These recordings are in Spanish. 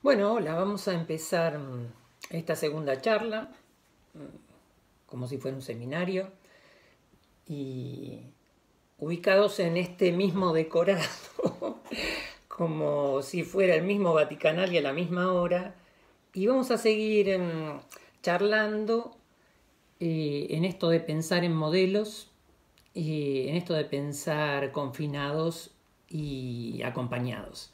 Bueno, hola, vamos a empezar esta segunda charla, como si fuera un seminario, y ubicados en este mismo decorado, como si fuera el mismo Vaticanal y a la misma hora, y vamos a seguir charlando en esto de pensar en modelos, en esto de pensar confinados y acompañados.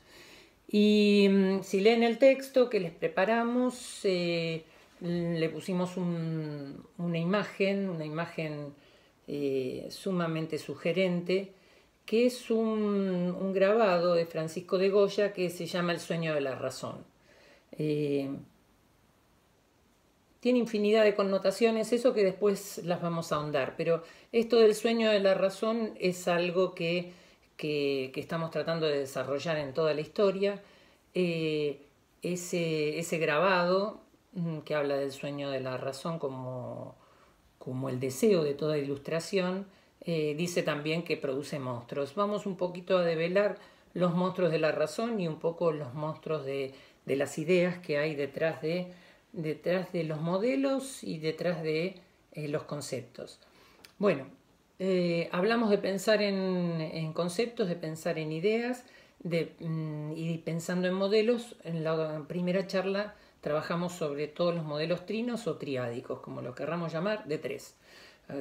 Y si leen el texto que les preparamos, le pusimos una imagen sumamente sugerente, que es un grabado de Francisco de Goya que se llama El sueño de la razón. Eh, Tiene infinidad de connotaciones, eso que después las vamos a ahondar, pero esto del sueño de la razón es algo que estamos tratando de desarrollar en toda la historia. Eh, ese grabado que habla del sueño de la razón como el deseo de toda ilustración, dice también que produce monstruos. Vamos un poquito a develar los monstruos de la razón y un poco los monstruos de las ideas que hay detrás de los modelos y detrás de los conceptos. Bueno, hablamos de pensar en conceptos, de pensar en ideas y pensando en modelos. En la primera charla trabajamos sobre todos los modelos trinos o triádicos, como lo querramos llamar, de tres.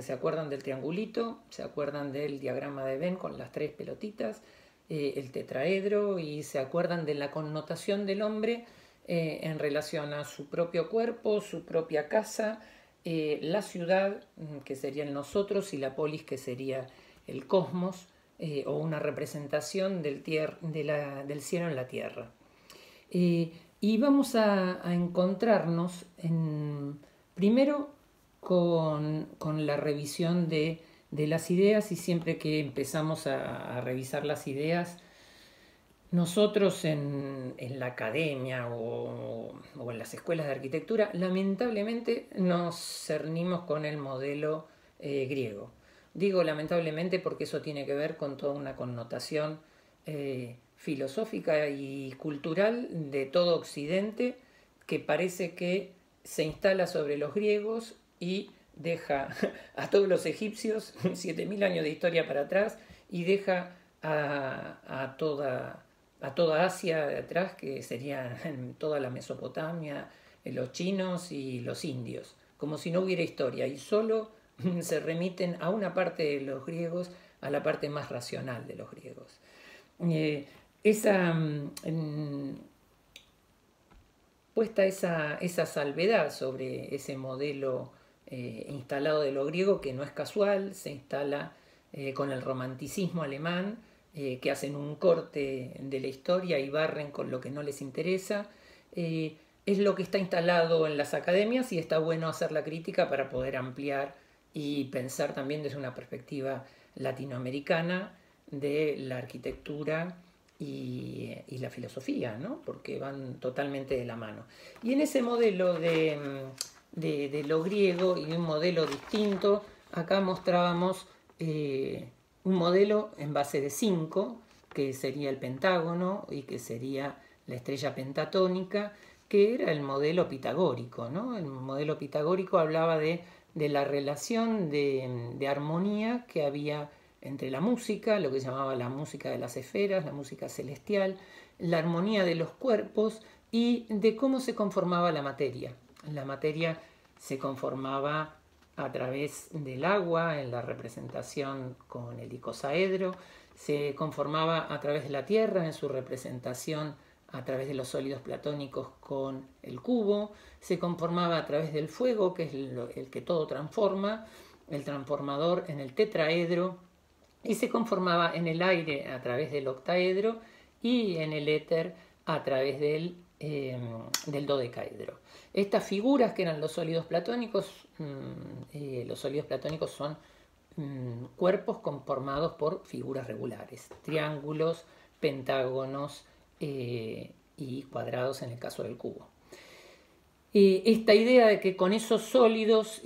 ¿Se acuerdan del triangulito? ¿Se acuerdan del diagrama de Venn con las tres pelotitas? El tetraedro, y se acuerdan de la connotación del hombre en relación a su propio cuerpo, su propia casa, la ciudad, que sería el nosotros, y la polis, que sería el cosmos, o una representación del cielo en la tierra. Y vamos a encontrarnos primero con la revisión de las ideas, y siempre que empezamos a revisar las ideas, nosotros en la academia o en las escuelas de arquitectura, lamentablemente nos cernimos con el modelo griego. Digo lamentablemente porque eso tiene que ver con toda una connotación filosófica y cultural de todo Occidente, que parece que se instala sobre los griegos y deja a todos los egipcios 7000 años de historia para atrás, y deja a toda Asia de atrás, que sería toda la Mesopotamia, los chinos y los indios, como si no hubiera historia, y solo se remiten a una parte de los griegos, a la parte más racional de los griegos. Esa puesta esa salvedad sobre ese modelo instalado de lo griego, que no es casual, se instala con el romanticismo alemán, que hacen un corte de la historia y barren con lo que no les interesa. Es lo que está instalado en las academias, y está bueno hacer la crítica para poder ampliar y pensar también desde una perspectiva latinoamericana de la arquitectura y la filosofía, ¿no? Porque van totalmente de la mano. Y en ese modelo de lo griego y un modelo distinto, acá mostrábamos un modelo en base de 5, que sería el pentágono y que sería la estrella pentatónica, que era el modelo pitagórico, ¿no? El modelo pitagórico hablaba de la relación de armonía que había entre la música, lo que se llamaba la música de las esferas, la música celestial, la armonía de los cuerpos y de cómo se conformaba la materia. La materia se conformaba a través del agua, en la representación con el icosaedro, se conformaba a través de la tierra, en su representación a través de los sólidos platónicos con el cubo, se conformaba a través del fuego, que es el que todo transforma, el transformador, en el tetraedro, y se conformaba en el aire a través del octaedro, y en el éter a través del dodecaedro. Estas figuras, que eran los sólidos platónicos son cuerpos conformados por figuras regulares, triángulos, pentágonos y cuadrados en el caso del cubo. Esta idea de que con esos sólidos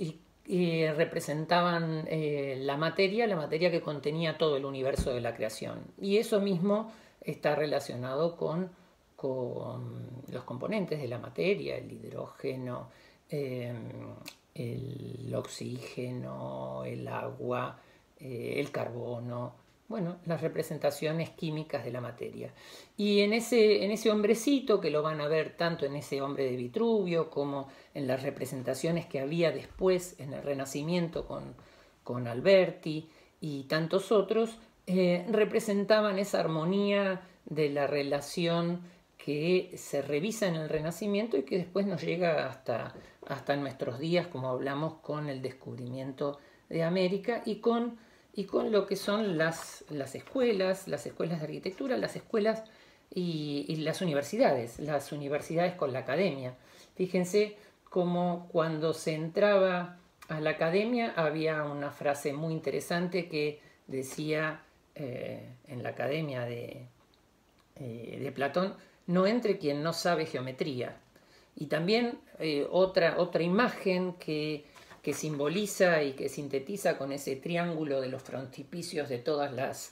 representaban la materia que contenía todo el universo de la creación. Y eso mismo está relacionado con los componentes de la materia, el hidrógeno, el oxígeno, el agua, el carbono, bueno, las representaciones químicas de la materia. Y en ese hombrecito, que lo van a ver tanto en ese hombre de Vitruvio como en las representaciones que había después en el Renacimiento con Alberti y tantos otros, representaban esa armonía de la relación que se revisa en el Renacimiento y que después nos llega hasta nuestros días, como hablamos con el descubrimiento de América y con lo que son las escuelas de arquitectura, las escuelas y las universidades con la academia. Fíjense cómo cuando se entraba a la academia había una frase muy interesante que decía en la academia de Platón: no entre quien no sabe geometría. Y también otra imagen que simboliza y que sintetiza con ese triángulo de los frontispicios de todas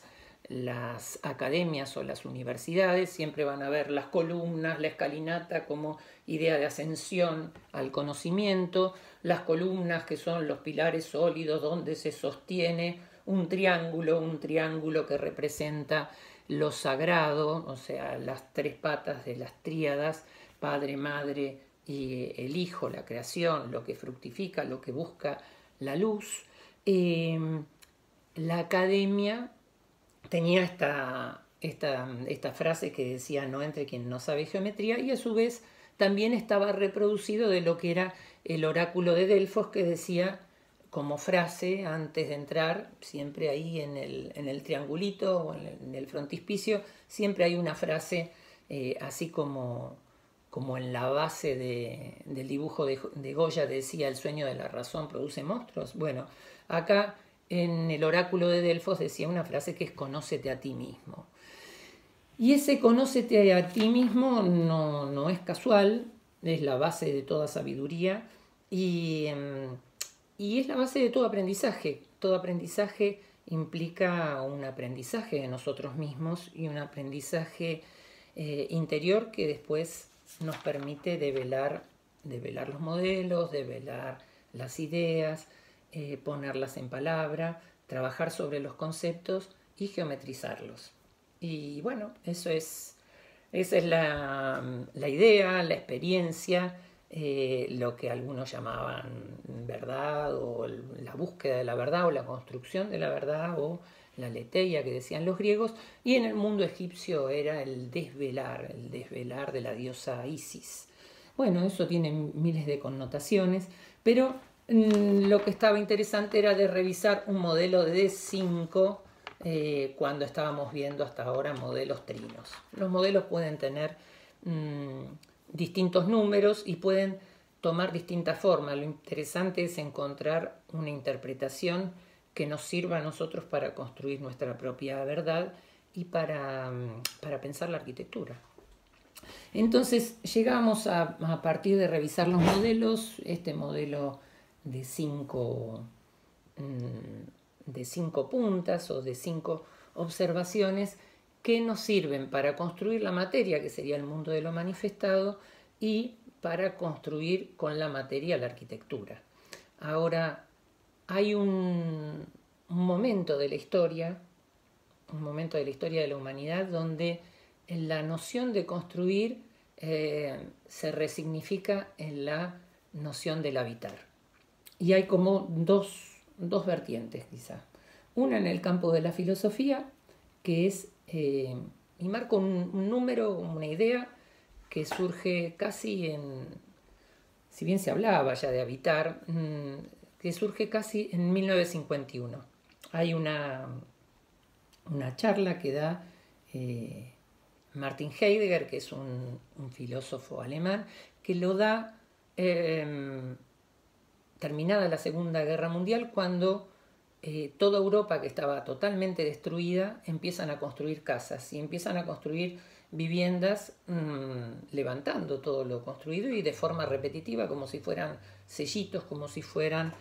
las academias o las universidades. Siempre van a ver las columnas, la escalinata como idea de ascensión al conocimiento, las columnas que son los pilares sólidos donde se sostiene un triángulo que representa lo sagrado, o sea, las tres patas de las tríadas, Padre, Madre y el Hijo, la creación, lo que fructifica, lo que busca la luz. La academia tenía esta frase que decía: no entre quien no sabe geometría, y a su vez también estaba reproducido de lo que era el oráculo de Delfos, que decía como frase antes de entrar, siempre ahí en el triangulito o en el frontispicio, siempre hay una frase así como en la base del dibujo de Goya decía: el sueño de la razón produce monstruos. Bueno, acá en el oráculo de Delfos decía una frase que es: conócete a ti mismo. Y ese conócete a ti mismo no es casual, es la base de toda sabiduría y es la base de todo aprendizaje. Todo aprendizaje implica un aprendizaje de nosotros mismos y un aprendizaje interior que después nos permite develar los modelos, develar las ideas, ponerlas en palabra, trabajar sobre los conceptos y geometrizarlos. Y bueno, esa es la idea, la experiencia, lo que algunos llamaban verdad, o la búsqueda de la verdad, o la construcción de la verdad, o la aletheia que decían los griegos, y en el mundo egipcio era el desvelar de la diosa Isis. Bueno, eso tiene miles de connotaciones, pero lo que estaba interesante era de revisar un modelo de 5 cuando estábamos viendo hasta ahora modelos trinos. Los modelos pueden tener distintos números y pueden tomar distintas formas. Lo interesante es encontrar una interpretación que nos sirva a nosotros para construir nuestra propia verdad y para pensar la arquitectura. Entonces llegamos a partir de revisar los modelos, este modelo de 5 puntas o de 5 observaciones que nos sirven para construir la materia, que sería el mundo de lo manifestado, y para construir con la materia la arquitectura. Ahora, hay un momento de la historia de la humanidad donde la noción de construir se resignifica en la noción del habitar. Y hay como dos vertientes quizá. Una en el campo de la filosofía, que es, y marco un número, una idea que surge casi si bien se hablaba ya de habitar, que surge casi en 1951. Hay una charla que da Martin Heidegger, que es un filósofo alemán, que lo da terminada la Segunda Guerra Mundial, cuando toda Europa, que estaba totalmente destruida, empiezan a construir casas y empiezan a construir viviendas levantando todo lo construido y de forma repetitiva, como si fueran sellitos, como si fueran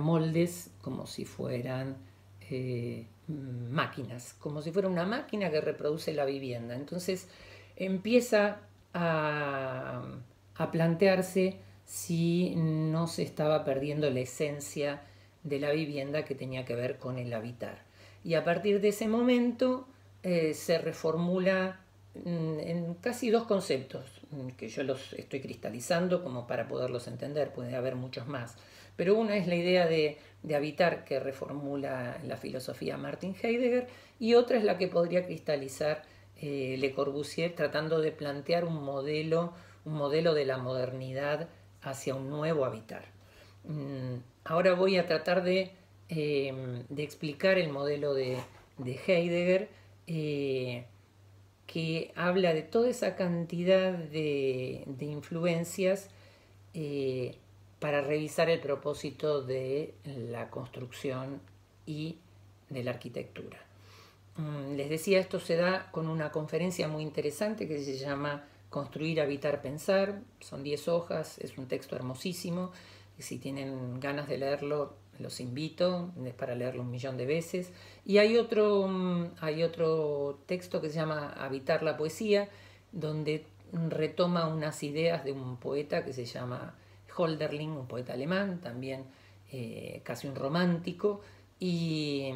moldes, como si fueran máquinas, como si fuera una máquina que reproduce la vivienda. Entonces empieza a plantearse si no se estaba perdiendo la esencia de la vivienda que tenía que ver con el habitar. Y a partir de ese momento se reformula en casi dos conceptos, que yo los estoy cristalizando como para poderlos entender, puede haber muchos más. Pero una es la idea de habitar que reformula la filosofía Martin Heidegger, y otra es la que podría cristalizar Le Corbusier, tratando de plantear un modelo de la modernidad hacia un nuevo habitar. Ahora voy a tratar de explicar el modelo de Heidegger, que habla de toda esa cantidad de influencias para revisar el propósito de la construcción y de la arquitectura. Les decía, esto se da con una conferencia muy interesante que se llama Construir, Habitar, Pensar. Son 10 hojas, es un texto hermosísimo. Si tienen ganas de leerlo, los invito, es para leerlo 1.000.000 de veces. Y hay otro texto que se llama Habitar la Poesía, donde retoma unas ideas de un poeta que se llama Hölderlin, un poeta alemán, también casi un romántico, y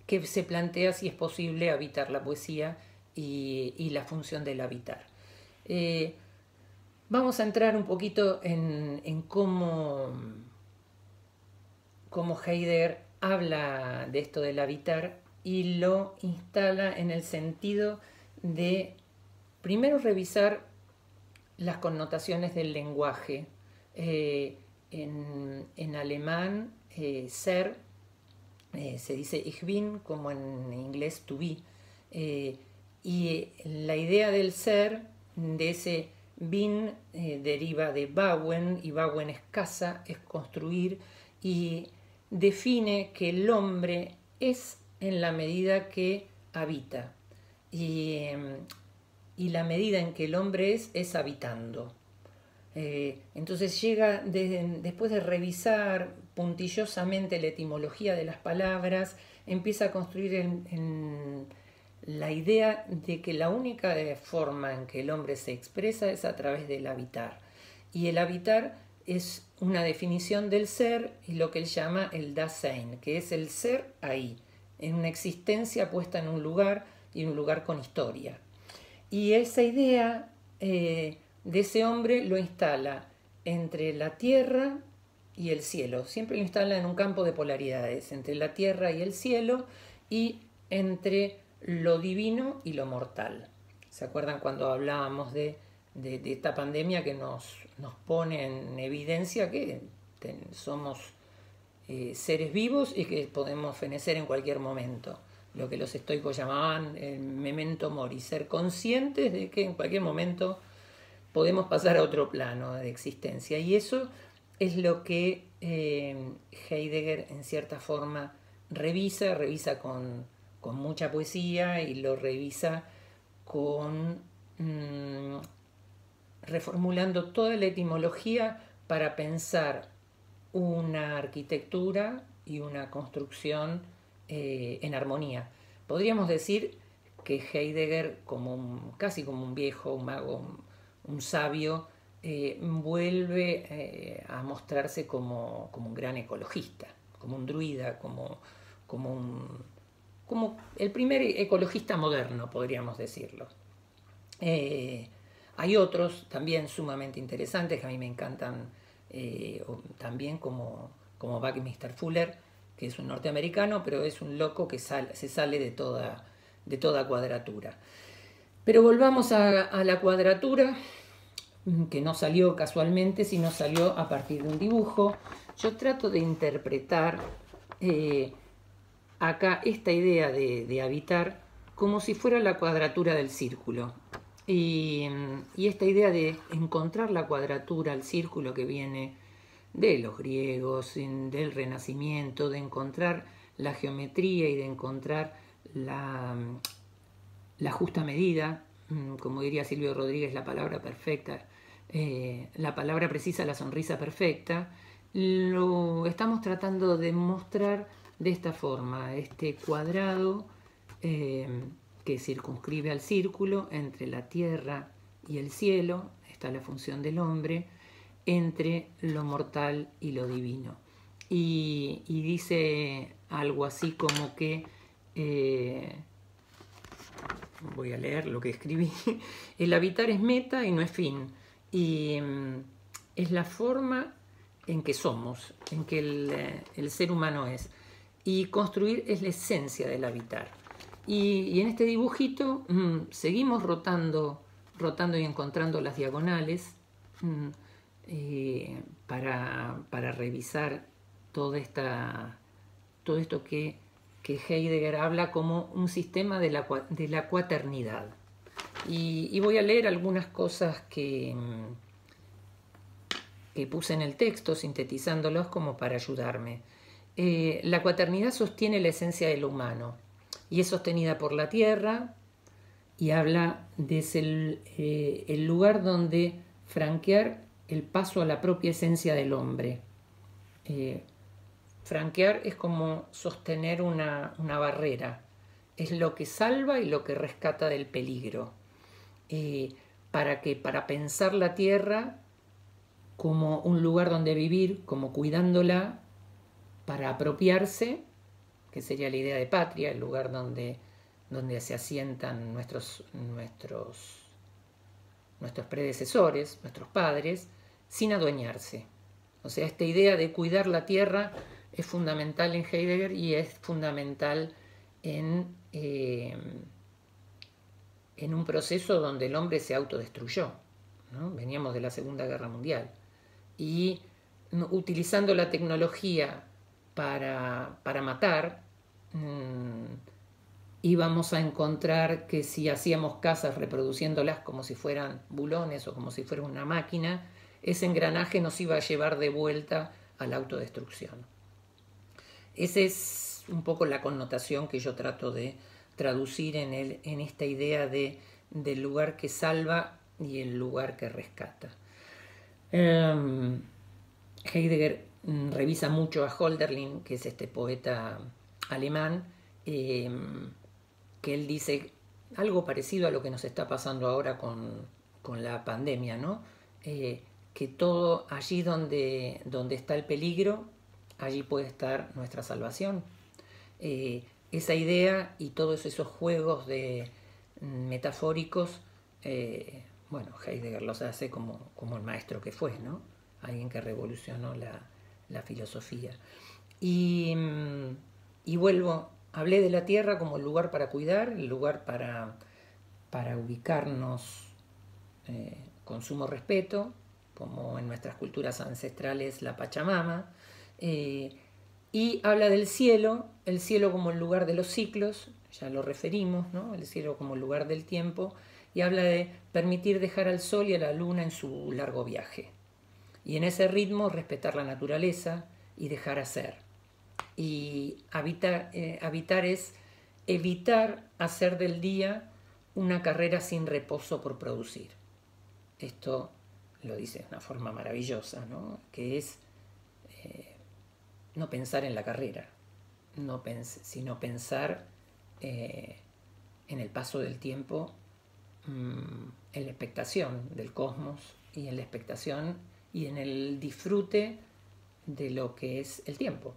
que se plantea si es posible habitar la poesía y la función del habitar. Vamos a entrar un poquito en cómo Heidegger habla de esto del habitar y lo instala en el sentido de primero revisar las connotaciones del lenguaje. En alemán, ser se dice ich bin, como en inglés to be, y la idea del ser, de ese bin, deriva de bauen, y bauen es casa, es construir, y define que el hombre es en la medida que habita, y la medida en que el hombre es habitando. Entonces llega, después de revisar puntillosamente la etimología de las palabras, empieza a construir la idea de que la única forma en que el hombre se expresa es a través del habitar. Y el habitar es una definición del ser, y lo que él llama el Dasein, que es el ser ahí, en una existencia puesta en un lugar, y un lugar con historia. Y esa idea de ese hombre lo instala entre la tierra y el cielo. Siempre lo instala en un campo de polaridades, entre la tierra y el cielo, y entre lo divino y lo mortal. ¿Se acuerdan cuando hablábamos de esta pandemia que nos pone en evidencia que somos seres vivos y que podemos fenecer en cualquier momento? Lo que los estoicos llamaban el memento mori, ser conscientes de que en cualquier momento podemos pasar a otro plano de existencia. Y eso es lo que Heidegger en cierta forma revisa con mucha poesía, y lo revisa reformulando toda la etimología para pensar una arquitectura y una construcción en armonía. Podríamos decir que Heidegger, casi como un viejo, un mago, un sabio, vuelve a mostrarse como un gran ecologista, como un druida, como el primer ecologista moderno, podríamos decirlo. Hay otros también sumamente interesantes que a mí me encantan, también como Buckminster Fuller, que es un norteamericano, pero es un loco que se sale de toda cuadratura. Pero volvamos a la cuadratura, que no salió casualmente, sino salió a partir de un dibujo. Yo trato de interpretar acá esta idea de habitar como si fuera la cuadratura del círculo. Y esta idea de encontrar la cuadratura, el círculo, que viene de los griegos, del Renacimiento, de encontrar la geometría y de encontrar la justa medida, como diría Silvio Rodríguez, la palabra perfecta, la palabra precisa, la sonrisa perfecta. Lo estamos tratando de mostrar de esta forma, este cuadrado que circunscribe al círculo entre la tierra y el cielo, está la función del hombre, entre lo mortal y lo divino. Y dice algo así como que, voy a leer lo que escribí, el habitar es meta y no es fin, y es la forma en que somos, en que el ser humano es, y construir es la esencia del habitar. Y en este dibujito seguimos rotando y encontrando las diagonales para revisar todo esto que Heidegger habla como un sistema de la cuaternidad. Y voy a leer algunas cosas que puse en el texto, sintetizándolos como para ayudarme. La cuaternidad sostiene la esencia de lo humano y es sostenida por la tierra, y habla de el lugar donde franquear el paso a la propia esencia del hombre. Franquear es como sostener una barrera, es lo que salva y lo que rescata del peligro. Para pensar la tierra como un lugar donde vivir, como cuidándola, para apropiarse, que sería la idea de patria, el lugar donde se asientan nuestros predecesores, nuestros padres, sin adueñarse. O sea, esta idea de cuidar la tierra es fundamental en Heidegger y es fundamental en un proceso donde el hombre se autodestruyó, ¿no? Veníamos de la Segunda Guerra Mundial. Y utilizando la tecnología para matar, íbamos a encontrar que si hacíamos casas reproduciéndolas como si fueran bulones o como si fuera una máquina, ese engranaje nos iba a llevar de vuelta a la autodestrucción. Esa es un poco la connotación que yo trato de traducir en esta idea del lugar que salva y el lugar que rescata. Heidegger revisa mucho a Hölderlin, que es este poeta alemán, que él dice algo parecido a lo que nos está pasando ahora con la pandemia, ¿no? Que todo allí donde está el peligro, allí puede estar nuestra salvación. Esa idea y todos esos juegos metafóricos, Heidegger los hace como el maestro que fue, ¿no? Alguien que revolucionó la filosofía. Y vuelvo, hablé de la tierra como el lugar para cuidar, el lugar para ubicarnos con sumo respeto, como en nuestras culturas ancestrales la Pachamama, y habla del cielo, el cielo como el lugar de los ciclos, ya lo referimos, ¿no? El cielo como el lugar del tiempo, y habla de permitir dejar al sol y a la luna en su largo viaje. Y en ese ritmo respetar la naturaleza y dejar hacer. Y habitar es evitar hacer del día una carrera sin reposo por producir. Esto lo dice de una forma maravillosa, ¿no? Que es no pensar en la carrera, sino pensar en el paso del tiempo, en la expectación del cosmos y en la expectación y en el disfrute de lo que es el tiempo,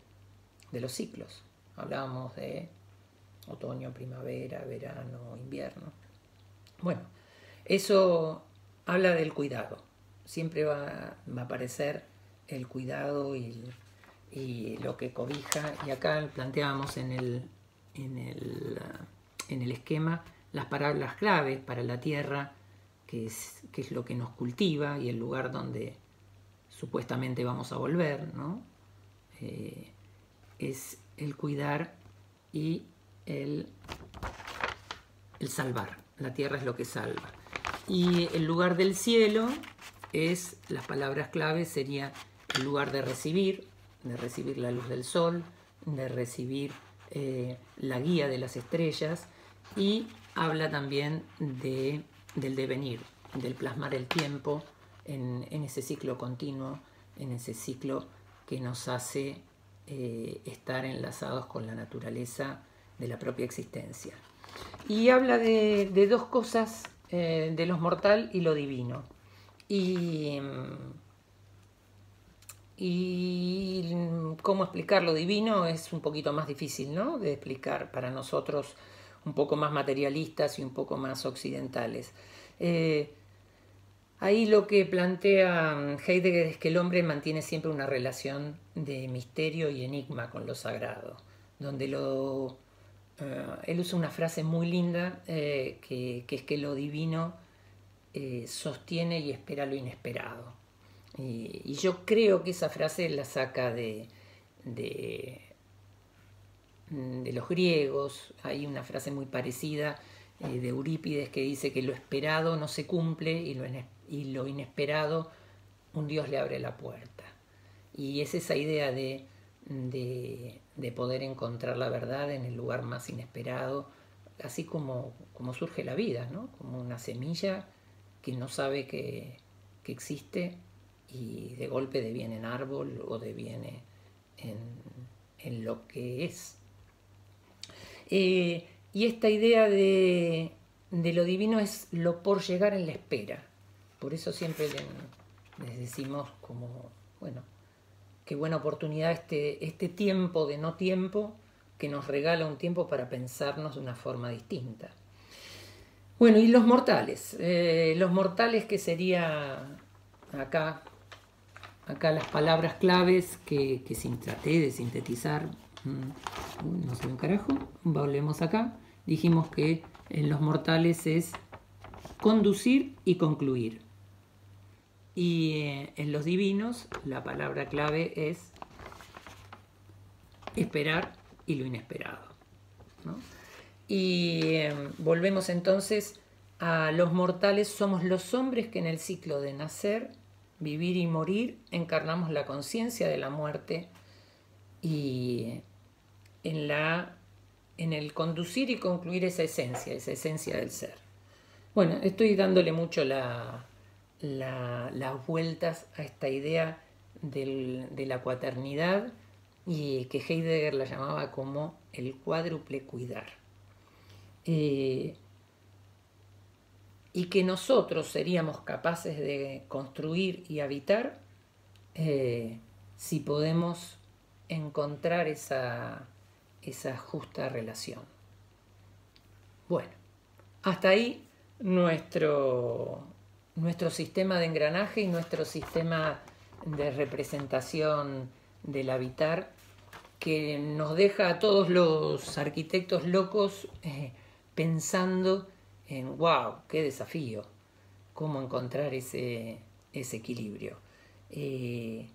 de los ciclos. Hablábamos de otoño, primavera, verano, invierno. Bueno, eso habla del cuidado. Siempre va a aparecer el cuidado y lo que cobija. Y acá planteábamos en el esquema las palabras claves para la tierra, que es lo que nos cultiva y el lugar donde supuestamente vamos a volver, ¿no? Es el cuidar y el salvar. La tierra es lo que salva. Y el lugar del cielo las palabras claves sería el lugar de recibir la luz del sol, de recibir la guía de las estrellas, y habla también del devenir, del plasmar el tiempo en ese ciclo continuo, en ese ciclo que nos hace estar enlazados con la naturaleza de la propia existencia. Y habla de dos cosas, de lo mortal y lo divino. Y cómo explicar lo divino es un poquito más difícil, ¿no?, de explicar para nosotros un poco más materialistas y un poco más occidentales. Ahí lo que plantea Heidegger es que el hombre mantiene siempre una relación de misterio y enigma con lo sagrado, donde él usa una frase muy linda, que es que lo divino sostiene y espera lo inesperado. Y yo creo que esa frase la saca de los griegos. Hay una frase muy parecida de Eurípides que dice que lo esperado no se cumple y lo inesperado un Dios le abre la puerta. Y es esa idea de poder encontrar la verdad en el lugar más inesperado, así como surge la vida, ¿no?, como una semilla que no sabe que existe y de golpe deviene en árbol o deviene en lo que es. Y esta idea de lo divino es lo por llegar en la espera. Por eso siempre les decimos como, bueno, qué buena oportunidad este tiempo de no tiempo que nos regala un tiempo para pensarnos de una forma distinta. Bueno, y los mortales. Los mortales, que sería acá las palabras claves que traté de sintetizar. No sé un carajo. Volvemos acá. Dijimos que en los mortales es conducir y concluir. Y en los divinos la palabra clave es esperar y lo inesperado, ¿no? Y volvemos entonces a los mortales. Somos los hombres que en el ciclo de nacer, vivir y morir encarnamos la conciencia de la muerte, y en el conducir y concluir esa esencia del ser. Bueno, estoy dándole mucho las vueltas a esta idea de la cuaternidad, y que Heidegger la llamaba como el cuádruple cuidar. Y que nosotros seríamos capaces de construir y habitar si podemos encontrar esa justa relación. Bueno, hasta ahí nuestro sistema de engranaje y nuestro sistema de representación del habitar, que nos deja a todos los arquitectos locos pensando en wow, qué desafío, cómo encontrar ese equilibrio. Y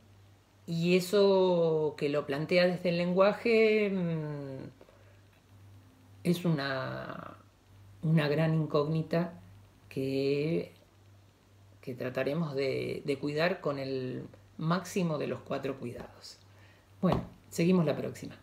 eso que lo plantea desde el lenguaje es una gran incógnita que trataremos de cuidar con el máximo de los 4 cuidados. Bueno, seguimos la próxima.